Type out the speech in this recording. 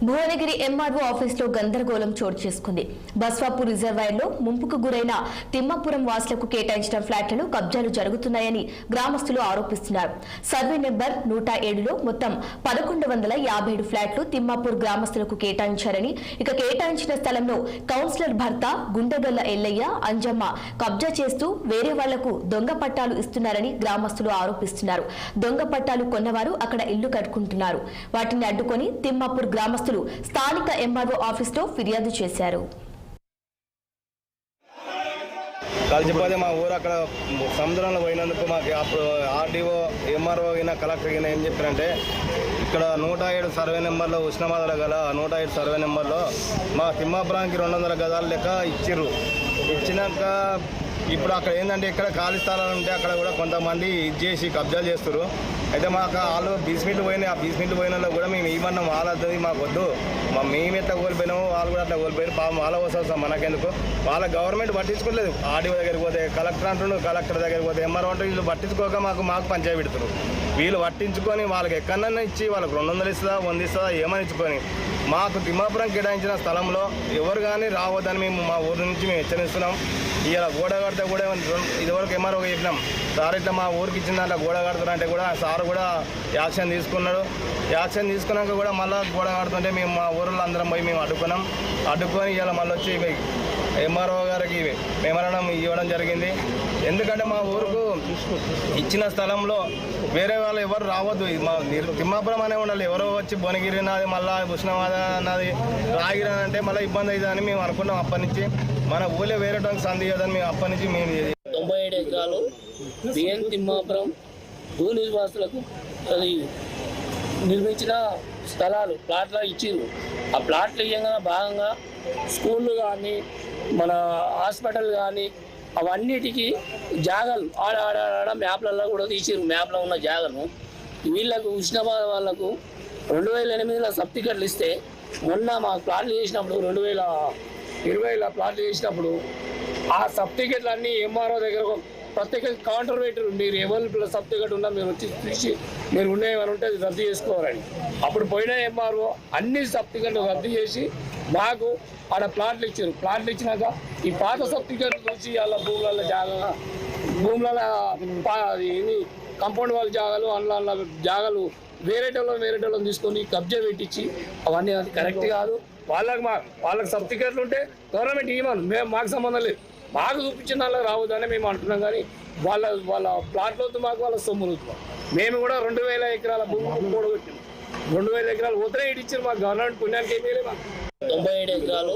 Bhuvanagiri MRO office లో గందరగోళం చోటు చేసుకుంది. బస్వాపూర్ రిజర్వాయర్ లో ముంపుకు గురైన తిమ్మాపురం వాసులకు కేటాయించిన ఫ్లాట్లలో కబ్జాలు జరుగుతున్నాయని గ్రామస్తులు ఆరోపిస్తున్నారు. సర్వే నెంబర్ 107లో మొత్తం 1157 ఫ్లాట్లు తిమ్మాపూర్ గ్రామస్తులకు కేటాయించారని, ఇక కేటాయించిన స్థలంలో కౌన్సిలర్ భర్త గుండెగల్ల ఎల్లయ్య, అంజమ్మ కబ్జా చేస్తూ వేరే వాళ్లకు దొంగ పట్టాలు ఇస్తున్నారని గ్రామస్తులు ఆరోపిస్తున్నారు. దొంగ పట్టాలు కొన్నవారు అక్కడ ఇల్లు కట్టుకుంటున్నారు. వాటిని అడ్డుకొని తిమ్మాపూర్ గ్రామస్తులు స్థానిక ఎంఆర్ఓ ఆఫీస్ లో ఫిర్యాదు చేశారు. కలిసిపోతే మా ఊరు అక్కడ సముద్రంలో పోయినందుకు మాకు అప్పుడు ఆర్డీఓ ఎంఆర్ఓ అయినా కలెక్టర్ అయినా ఏం చెప్పారంటే, ఇక్కడ 107 సర్వే నెంబర్లో ఉష్ణమాదల గల 107 సర్వే నెంబర్లో మా తిమ్మాపురానికి 200 గజాలు లెక్క ఇచ్చిర్రు. ఇచ్చినాక ఇప్పుడు అక్కడ ఏంటంటే ఇక్కడ ఖాళీ స్థలాలు ఉంటే అక్కడ కూడా కొంతమంది చేసి కబ్జాలు చేస్తారు. అయితే మాకు వాళ్ళు బీస్మెంట్లు పోయినాయి. ఆ బీస్మెంట్లు పోయిన వాళ్ళు కూడా మేము ఏమన్నా వాళ్ళది మాకు వద్దు, మేము ఎట్లా కోల్పోయినాము వాళ్ళు కూడా అట్లా కోల్పోయారు. పాపం వాళ్ళ వస్తాం మనకెందుకు, వాళ్ళ గవర్నమెంట్ పట్టించుకోలేదు. ఆర్డీఓ దగ్గరికి పోతే కలెక్టర్ అంటుండు, కలెక్టర్ దగ్గరికి పోతే ఎంఆర్ఓ అంటూ వీళ్ళు పట్టించుకోక మాకు పంచాయతీ పెడతారు. వీళ్ళు పట్టించుకొని వాళ్ళకి ఎక్కడన్నా ఇచ్చి వాళ్ళకి 200 ఇస్తుందా 100 ఇస్తుందా ఏమని ఇచ్చుకొని మాకు తిమ్మాపురం కేటాయించిన స్థలంలో ఎవరు కానీ రావద్దని మేము మా ఊరు నుంచి మేము హెచ్చరిస్తున్నాం. ఇలా గోడ కడితే కూడా ఇదివరకు ఎంఆర్ఓ చెప్పినాం, సార్ ఇట్లా మా ఊరికి ఇచ్చిన దాంట్లో గోడ కడుతున్నారంటే కూడా సార్ కూడా యాక్షన్ తీసుకున్నాడు. యాక్షన్ తీసుకున్నాక కూడా మళ్ళీ గోడ కడుతుంటే మేము మా ఊరిలో అందరం పోయి మేము అడ్డుకొని ఇలా మళ్ళీ వచ్చి ఎంఆర్ఓ గారికి మెమరణం ఇవ్వడం జరిగింది. ఎందుకంటే మా ఊరుకు ఇచ్చిన స్థలంలో వేరే వాళ్ళు ఎవరు రావద్దు, మా తిమ్మాపురం అనే ఉండాలి. ఎవరో వచ్చి భువనగిరి నాది మళ్ళీ ఉష్ణవాద అన్నది రాగిరి అంటే మళ్ళీ ఇబ్బంది అవుతుందని మేము అనుకున్నాం. అప్పటి నుంచి మన ఊళ్ళో వేరే సంధి కదని మేము అప్పటి నుంచి మేము 97 ఎకరాలు బిఎన్ తిమ్మాపురం భూ నిర్వాసులకు అది నిర్మించిన స్థలాలు ప్లాట్లు ఇచ్చిర్రు. ఆ ప్లాట్లు ఇవ్వగా భాగంగా స్కూళ్ళు కానీ మన హాస్పిటల్ కానీ అవన్నిటికీ జాగాలు ఆడ మ్యాప్లలో కూడా తీసిర్రు. మ్యాప్లో ఉన్న జాగాను వీళ్ళకు ఉష్ణబాధ వాళ్ళకు 2008లో సర్టిఫికెట్లు ఇస్తే మొన్న మా ప్లాట్లు చేసినప్పుడు 2020లో ప్లాట్లు చేసినప్పుడు ఆ సర్టిఫికెట్లు అన్నీ ఎంఆర్ఓ దగ్గర ప్రత్యేక కౌంటర్ పెట్టారు. మీరు ఎవరు సర్టిఫికెట్ ఉన్నా మీరు వచ్చి తీసి మీరు ఉండేవని ఉంటే అది రద్దు చేసుకోవాలని. అప్పుడు పోయిన ఎంఆర్ఓ అన్ని సర్టిఫికెట్లు రద్దు చేసి మాకు ఆడ ప్లాట్లు ఇచ్చారు. ప్లాట్లు ఇచ్చినాక ఈ పాత సర్టిఫికెట్లు చూసి వాళ్ళ భూముల జాగా భూముల కంపౌండ్ వాళ్ళ జాగాలు అందులో జాగాలు వేరేటోళ్ళని తీసుకొని కబ్జా పెట్టించి అవన్నీ అది కరెక్ట్ కాదు. వాళ్ళకి సర్టిఫికెట్లు ఉంటే గవర్నమెంట్ ఇవ్వను, మాకు సంబంధం లేదు. మాకు చూపించిన వాళ్ళకి రావద్దని మేము అంటున్నాం. కానీ వాళ్ళ ప్లాట్లు వద్దు, మాకు వాళ్ళ సొమ్ములు వద్దు. మేము కూడా 2000 ఎకరాల భూమి కూడగొట్టినాం. 2000 ఎకరాలు ఉత్తరే ఇచ్చారు. మాకు గవర్నమెంట్ పుణ్యానికి ఏమీ లేదు. 97 ఎకరాలు